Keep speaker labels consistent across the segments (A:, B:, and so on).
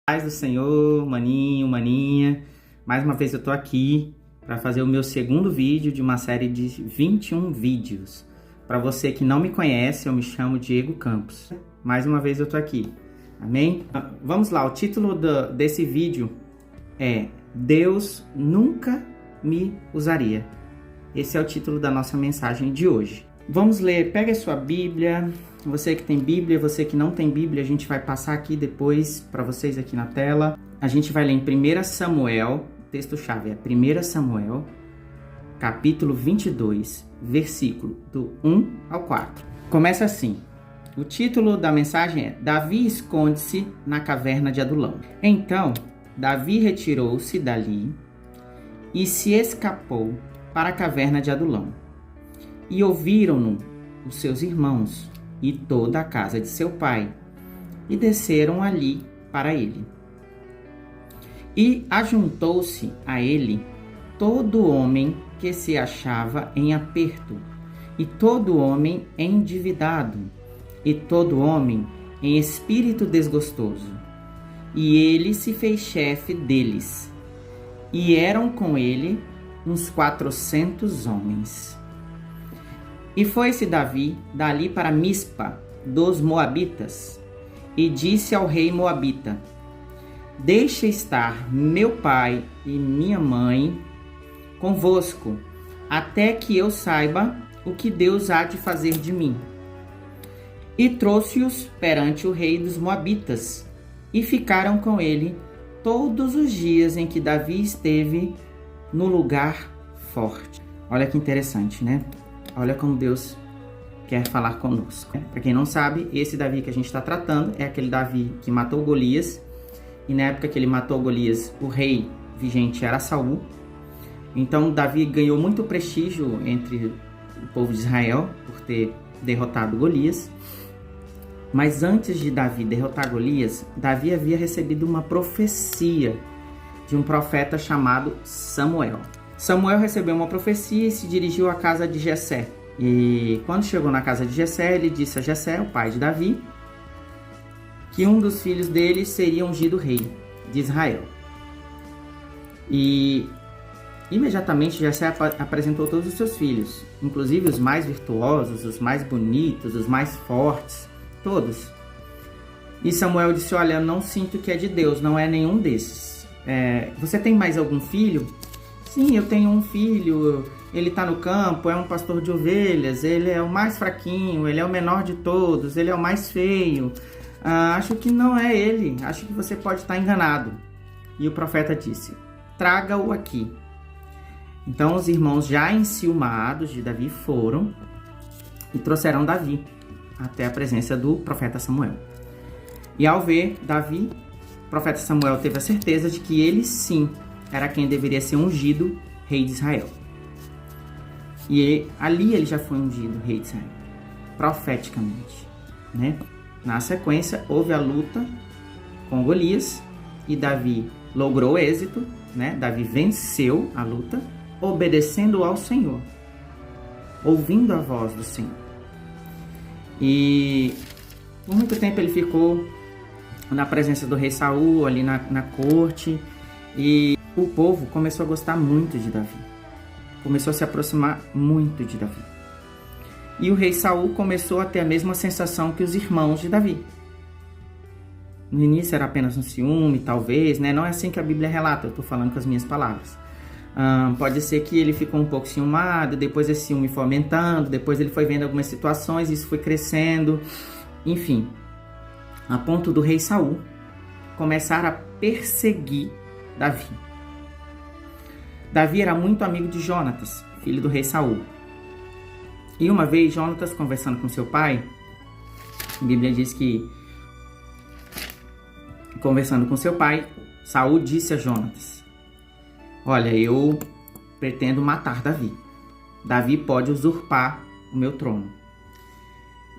A: Paz do Senhor, maninho, maninha. Mais uma vez eu tô aqui para fazer o meu segundo vídeo de uma série de 21 vídeos. Para você que não me conhece, eu me chamo Diego Campos. Mais uma vez eu tô aqui. Amém? Vamos lá, o título desse vídeo é Deus nunca me usaria. Esse é o título da nossa mensagem de hoje. Vamos ler, pega a sua Bíblia. Você que tem Bíblia, você que não tem Bíblia, a gente vai passar aqui depois para vocês aqui na tela. A gente vai ler em 1 Samuel, o texto-chave é 1 Samuel, capítulo 22, versículo do 1 ao 4. Começa assim, o título da mensagem é Davi esconde-se na caverna de Adulão. Então, Davi retirou-se dali e se escapou para a caverna de Adulão. E ouviram-no os seus irmãos e toda a casa de seu pai, e desceram ali para ele. E ajuntou-se a ele todo homem que se achava em aperto, e todo homem endividado, e todo homem em espírito desgostoso. E ele se fez chefe deles, e eram com ele uns 400 homens. E foi-se Davi dali para Mispa dos Moabitas, e disse ao rei Moabita: Deixa estar meu pai e minha mãe convosco, até que eu saiba o que Deus há de fazer de mim. E trouxe-os perante o rei dos Moabitas, e ficaram com ele todos os dias em que Davi esteve no lugar forte. Olha que interessante, né? Olha como Deus quer falar conosco. Para quem não sabe, esse Davi que a gente está tratando é aquele Davi que matou Golias. E na época que ele matou Golias, o rei vigente era Saul. Então Davi ganhou muito prestígio entre o povo de Israel por ter derrotado Golias. Mas antes de Davi derrotar Golias, Davi havia recebido uma profecia de um profeta chamado Samuel. Samuel recebeu uma profecia e se dirigiu à casa de Jessé. E quando chegou na casa de Jessé, ele disse a Jessé, o pai de Davi, que um dos filhos dele seria ungido rei de Israel. E imediatamente Jessé apresentou todos os seus filhos, inclusive os mais virtuosos, os mais bonitos, os mais fortes, todos. E Samuel disse, olha, eu não sinto que é de Deus, não é nenhum desses. Você tem mais algum filho? Sim, eu tenho um filho, ele está no campo, é um pastor de ovelhas, ele é o mais fraquinho, ele é o menor de todos, ele é o mais feio. Acho que não é ele, acho que você pode estar enganado. E o profeta disse, traga-o aqui. Então os irmãos já enciumados de Davi foram e trouxeram Davi até a presença do profeta Samuel. E ao ver Davi, o profeta Samuel teve a certeza de que ele sim era quem deveria ser ungido rei de Israel. E ali ele já foi ungido rei de Israel, profeticamente, né? Na sequência, houve a luta com Golias e Davi logrou êxito, né? Davi venceu a luta, obedecendo ao Senhor, ouvindo a voz do Senhor. E por muito tempo ele ficou na presença do rei Saul, ali na corte, e o povo começou a gostar muito de Davi. Começou a se aproximar muito de Davi. E o rei Saul começou a ter a mesma sensação que os irmãos de Davi. No início era apenas um ciúme, talvez, né? Não é assim que a Bíblia relata, eu estou falando com as minhas palavras. Pode ser que ele ficou um pouco ciumado, depois esse ciúme foi aumentando, depois ele foi vendo algumas situações, isso foi crescendo. Enfim, a ponto do rei Saul começar a perseguir Davi. Davi era muito amigo de Jonatas, filho do rei Saul. E uma vez, Jonatas, conversando com seu pai, a Bíblia diz que, conversando com seu pai, Saul disse a Jonatas, olha, eu pretendo matar Davi. Davi pode usurpar o meu trono.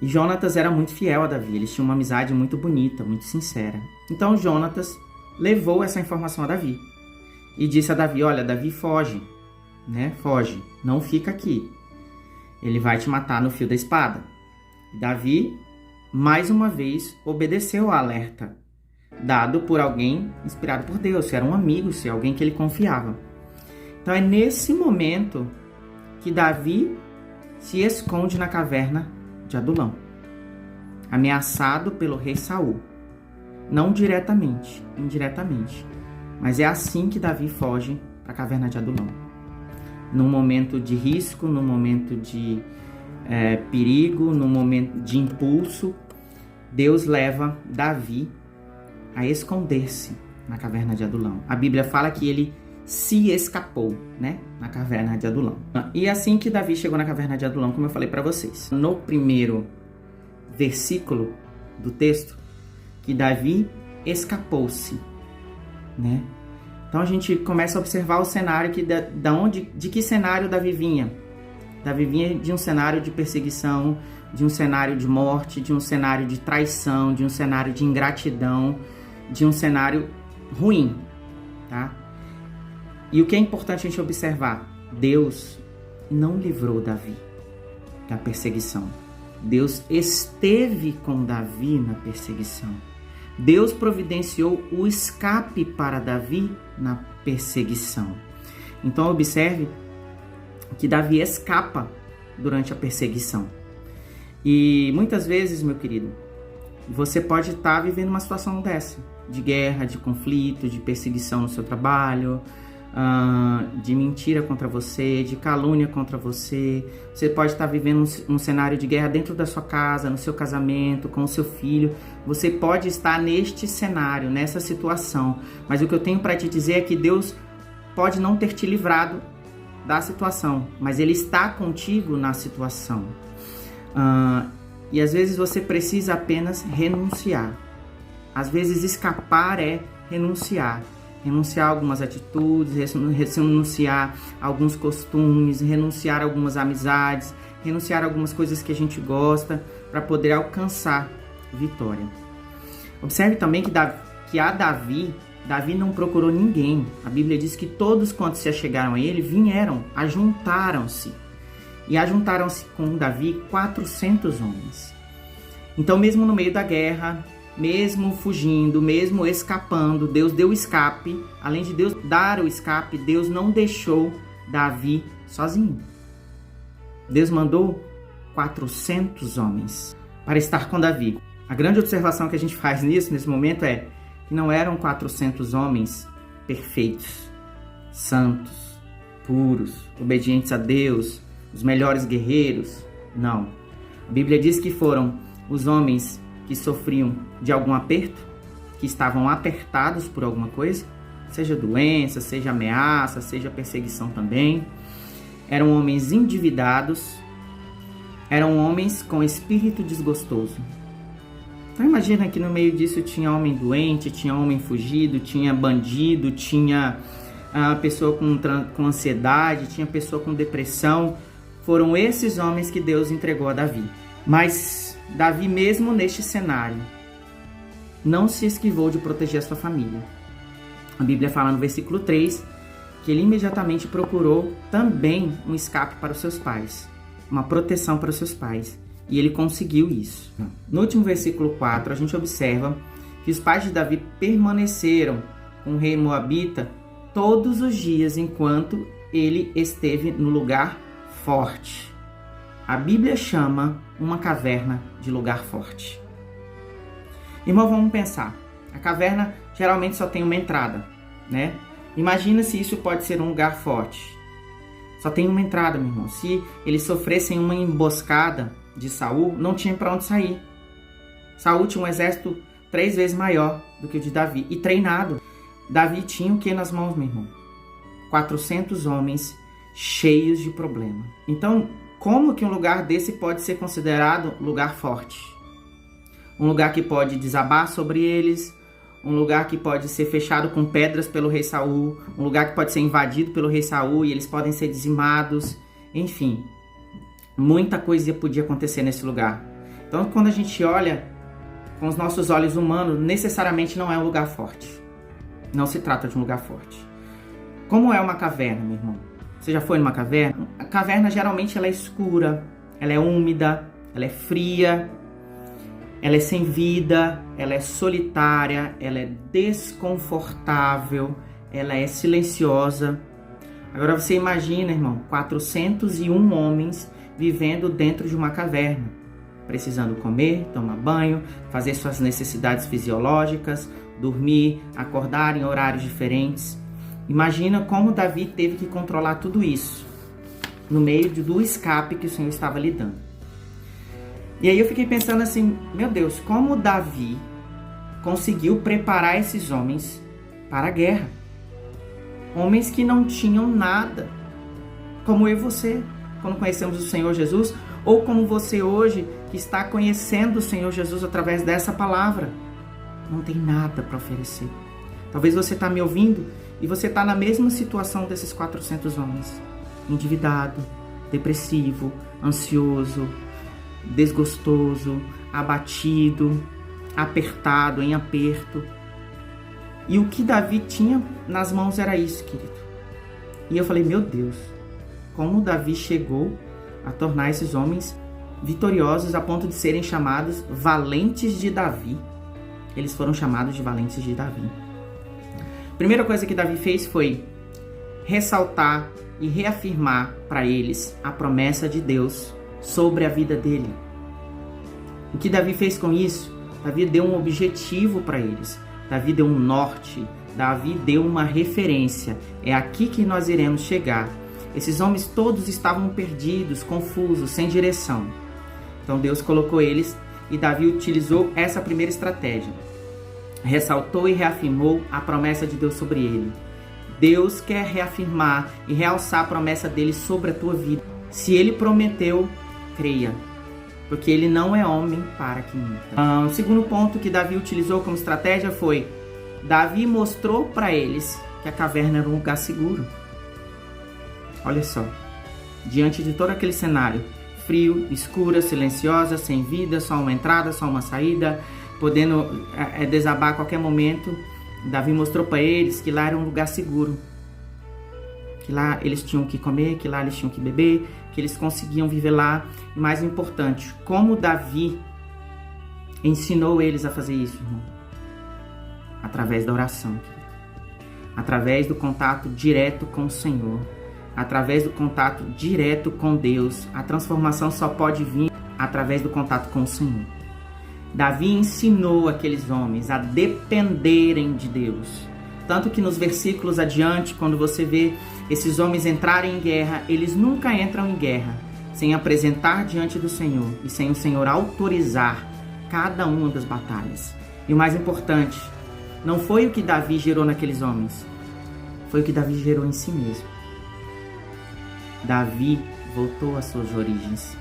A: E Jonatas era muito fiel a Davi, eles tinham uma amizade muito bonita, muito sincera. Então Jonatas levou essa informação a Davi e disse a Davi, olha, Davi foge, né? Foge, não fica aqui. Ele vai te matar no fio da espada. Davi, mais uma vez, obedeceu ao alerta dado por alguém inspirado por Deus, se era um amigo, se alguém que ele confiava. Então é nesse momento que Davi se esconde na caverna de Adulão, ameaçado pelo rei Saul. Não diretamente, indiretamente. Mas é assim que Davi foge para a caverna de Adulão. Num momento de risco, num momento de perigo, num momento de impulso, Deus leva Davi a esconder-se na caverna de Adulão. A Bíblia fala que ele se escapou, né, na caverna de Adulão. E assim que Davi chegou na caverna de Adulão, como eu falei para vocês, no primeiro versículo do texto, que Davi escapou-se, né? Então a gente começa a observar o cenário de que cenário Davi vinha. Davi vinha de um cenário de perseguição, de um cenário de morte, de um cenário de traição, de um cenário de ingratidão, de um cenário ruim, tá? E o que é importante a gente observar? Deus não livrou Davi da perseguição. Deus esteve com Davi na perseguição. Deus providenciou o escape para Davi na perseguição. Então observe que Davi escapa durante a perseguição. E muitas vezes, meu querido, você pode estar vivendo uma situação dessa, de guerra, de conflito, de perseguição no seu trabalho, de mentira contra você, de calúnia contra você. Você pode estar vivendo um cenário de guerra dentro da sua casa, no seu casamento, com o seu filho. Você pode estar neste cenário, nessa situação. Mas o que eu tenho para te dizer é que Deus pode não ter te livrado da situação, mas Ele está contigo na situação. E às vezes você precisa apenas renunciar. Às vezes escapar é renunciar. Renunciar a algumas atitudes, renunciar a alguns costumes, renunciar a algumas amizades, renunciar a algumas coisas que a gente gosta para poder alcançar vitória. Observe também que a Davi não procurou ninguém. A Bíblia diz que todos quantos se achegaram a ele vieram, ajuntaram-se. E ajuntaram-se com Davi 400 homens. Então, mesmo no meio da guerra, mesmo fugindo, mesmo escapando, Deus deu escape. Além de Deus dar o escape, Deus não deixou Davi sozinho. Deus mandou 400 homens para estar com Davi. A grande observação que a gente faz nesse momento é que não eram 400 homens perfeitos, santos, puros, obedientes a Deus, os melhores guerreiros. Não. A Bíblia diz que foram os homens que sofriam de algum aperto, que estavam apertados por alguma coisa, seja doença, seja ameaça, seja perseguição também. Eram homens endividados, eram homens com espírito desgostoso. Então imagina que no meio disso tinha homem doente, tinha homem fugido, tinha bandido, tinha pessoa com ansiedade, tinha pessoa com depressão. Foram esses homens que Deus entregou a Davi. Mas Davi, mesmo neste cenário, não se esquivou de proteger a sua família. A Bíblia fala no versículo 3 que ele imediatamente procurou também um escape para os seus pais, uma proteção para os seus pais. E ele conseguiu isso. No último versículo 4, a gente observa que os pais de Davi permaneceram com o rei Moabita todos os dias enquanto ele esteve no lugar forte. A Bíblia chama uma caverna de lugar forte. Irmão, vamos pensar. A caverna geralmente só tem uma entrada, né? Imagina se isso pode ser um lugar forte. Só tem uma entrada, meu irmão. Se eles sofressem uma emboscada de Saul, não tinha para onde sair. Saul tinha um exército 3 vezes maior do que o de Davi e treinado. Davi tinha o que nas mãos, meu irmão? 400 homens cheios de problema. Então, como que um lugar desse pode ser considerado lugar forte? Um lugar que pode desabar sobre eles, um lugar que pode ser fechado com pedras pelo rei Saul, um lugar que pode ser invadido pelo rei Saul e eles podem ser dizimados. Enfim, muita coisa podia acontecer nesse lugar. Então, quando a gente olha com os nossos olhos humanos, necessariamente não é um lugar forte. Não se trata de um lugar forte. Como é uma caverna, meu irmão? Você já foi numa caverna? A caverna geralmente ela é escura, ela é úmida, ela é fria. ela é sem vida, ela é solitária, ela é desconfortável, ela é silenciosa. Agora você imagina, irmão, 401 homens vivendo dentro de uma caverna, precisando comer, tomar banho, fazer suas necessidades fisiológicas, dormir, acordar em horários diferentes. Imagina como Davi teve que controlar tudo isso no meio do escape que o Senhor estava lhe dando. E aí eu fiquei pensando assim, meu Deus, como Davi conseguiu preparar esses homens para a guerra? Homens que não tinham nada, como eu e você, quando conhecemos o Senhor Jesus, ou como você hoje, que está conhecendo o Senhor Jesus através dessa palavra. Não tem nada para oferecer. Talvez você está me ouvindo e você está na mesma situação desses 400 homens. Endividado, depressivo, ansioso, desgostoso, abatido, apertado, em aperto. E o que Davi tinha nas mãos era isso, querido. E eu falei, meu Deus, como Davi chegou a tornar esses homens vitoriosos a ponto de serem chamados valentes de Davi. Eles foram chamados de valentes de Davi. A primeira coisa que Davi fez foi ressaltar e reafirmar para eles a promessa de Deus sobre a vida dele. O que Davi fez com isso? Davi deu um objetivo para eles. Davi deu um norte. Davi deu uma referência. É aqui que nós iremos chegar. Esses homens todos estavam perdidos, confusos, sem direção. Então Deus colocou eles e Davi utilizou essa primeira estratégia. Ressaltou e reafirmou a promessa de Deus sobre ele. Deus quer reafirmar e realçar a promessa dele sobre a tua vida. Se ele prometeu, creia, porque ele não é homem para que minta. O segundo ponto que Davi utilizou como estratégia foi: Davi mostrou para eles que a caverna era um lugar seguro. Olha só, diante de todo aquele cenário, frio, escura, silenciosa, sem vida, só uma entrada, só uma saída, podendo desabar a qualquer momento, Davi mostrou para eles que lá era um lugar seguro, que lá eles tinham que comer, que lá eles tinham que beber, que eles conseguiam viver lá. E mais importante, como Davi ensinou eles a fazer isso, irmão? Através da oração, através do contato direto com o Senhor, através do contato direto com Deus. A transformação só pode vir através do contato com o Senhor. Davi ensinou aqueles homens a dependerem de Deus. Tanto que nos versículos adiante, quando você vê esses homens entrarem em guerra, eles nunca entram em guerra sem apresentar diante do Senhor e sem o Senhor autorizar cada uma das batalhas. E o mais importante, não foi o que Davi gerou naqueles homens, foi o que Davi gerou em si mesmo. Davi voltou às suas origens.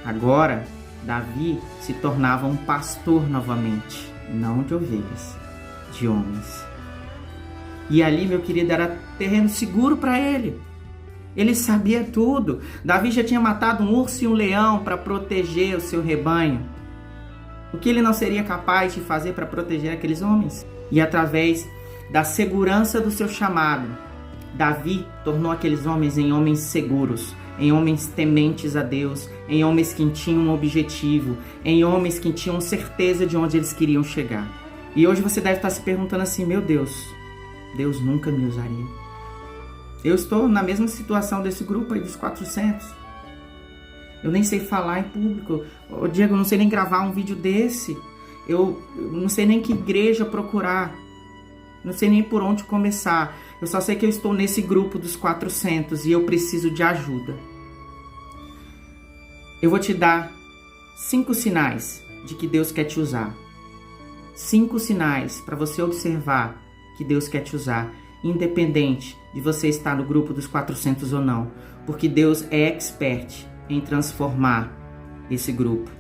A: Agora, Davi se tornava um pastor novamente, não de ovelhas, de homens. E ali, meu querido, era terreno seguro para ele. Ele sabia tudo. Davi já tinha matado um urso e um leão para proteger o seu rebanho. O que ele não seria capaz de fazer para proteger aqueles homens? E através da segurança do seu chamado, Davi tornou aqueles homens em homens seguros, em homens tementes a Deus, em homens que tinham um objetivo, em homens que tinham certeza de onde eles queriam chegar. E hoje você deve estar se perguntando assim: meu Deus, Deus nunca me usaria. Eu estou na mesma situação desse grupo aí dos 400. Eu nem sei falar em público. Ô, Diego, eu não sei nem gravar um vídeo desse. Eu não sei nem que igreja procurar. Não sei nem por onde começar. Eu só sei que eu estou nesse grupo dos 400 e eu preciso de ajuda. Eu vou te dar 5 sinais de que Deus quer te usar. 5 sinais para você observar que Deus quer te usar, independente de você estar no grupo dos 400 ou não, porque Deus é expert em transformar esse grupo.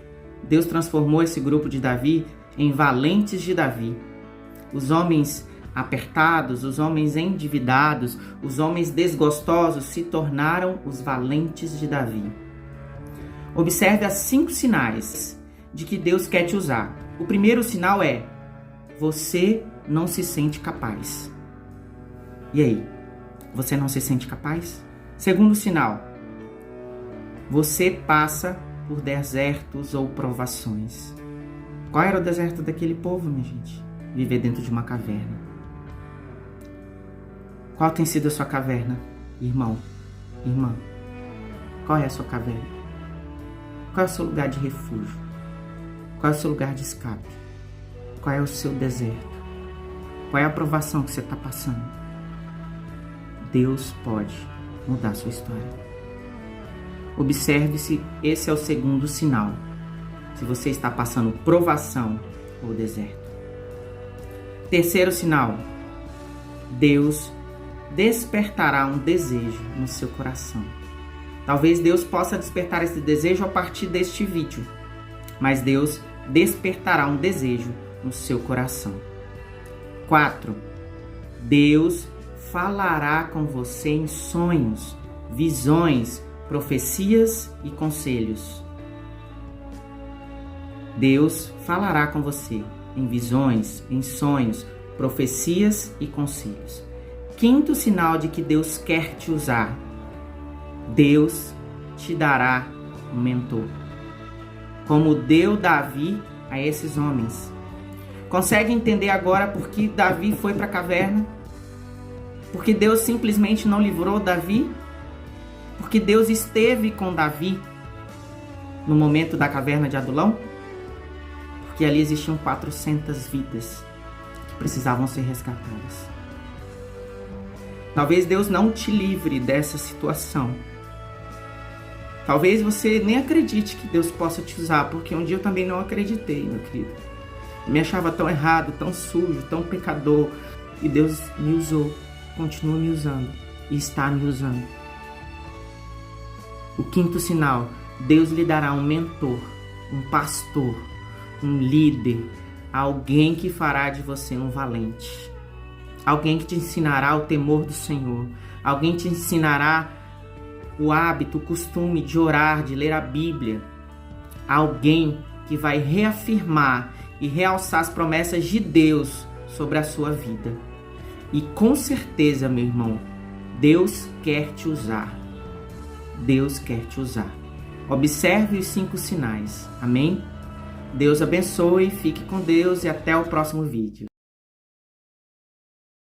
A: Deus transformou esse grupo de Davi em valentes de Davi. Os homens apertados, os homens endividados, os homens desgostosos se tornaram os valentes de Davi. Observe as 5 sinais de que Deus quer te usar. O primeiro sinal é: você não se sente capaz. E aí? Você não se sente capaz? Segundo sinal: você passa por desertos ou provações. Qual era o deserto daquele povo, minha gente? Viver dentro de uma caverna. Qual tem sido a sua caverna, irmão, irmã? Qual é a sua caverna? Qual é o seu lugar de refúgio? Qual é o seu lugar de escape? Qual é o seu deserto? Qual é a provação que você está passando? Deus pode mudar a sua história. Observe se esse é o segundo sinal. Se você está passando provação ou deserto. Terceiro sinal. Deus despertará um desejo no seu coração. Talvez Deus possa despertar esse desejo a partir deste vídeo. Mas Deus despertará um desejo no seu coração. 4. Deus falará com você em sonhos, visões, profecias e conselhos. Deus falará com você em visões, em sonhos, profecias e conselhos. Quinto sinal de que Deus quer te usar. Deus te dará um mentor. Como deu Davi a esses homens. Consegue entender agora por que Davi foi para a caverna? Porque Deus simplesmente não livrou Davi? Porque Deus esteve com Davi no momento da caverna de Adulão? Porque ali existiam 400 vidas que precisavam ser resgatadas. Talvez Deus não te livre dessa situação. Talvez você nem acredite que Deus possa te usar, porque um dia eu também não acreditei, meu querido. Eu me achava tão errado, tão sujo, tão pecador. E Deus me usou, continua me usando e está me usando. O quinto sinal, Deus lhe dará um mentor, um pastor, um líder, alguém que fará de você um valente. Alguém que te ensinará o temor do Senhor. Alguém que te ensinará o hábito, o costume de orar, de ler a Bíblia. Alguém que vai reafirmar e realçar as promessas de Deus sobre a sua vida. E com certeza, meu irmão, Deus quer te usar. Deus quer te usar. Observe os 5 sinais. Amém? Deus abençoe, fique com Deus e até o próximo vídeo.